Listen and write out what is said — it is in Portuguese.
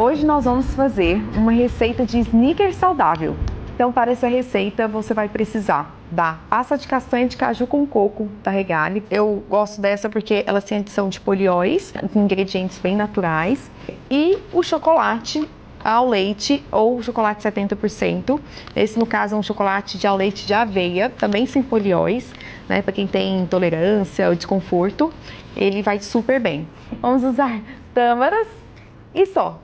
Hoje nós vamos fazer uma receita de sneaker saudável. Então, para essa receita, você vai precisar da pasta de castanha de caju com coco da Regale. Eu gosto dessa porque ela tem adição de polióis, ingredientes bem naturais, e o chocolate ao leite ou chocolate 70%. Esse, no caso, é um chocolate ao leite de aveia, também sem polióis, né? Para quem tem intolerância ou desconforto, ele vai super bem. Vamos usar tâmaras e só.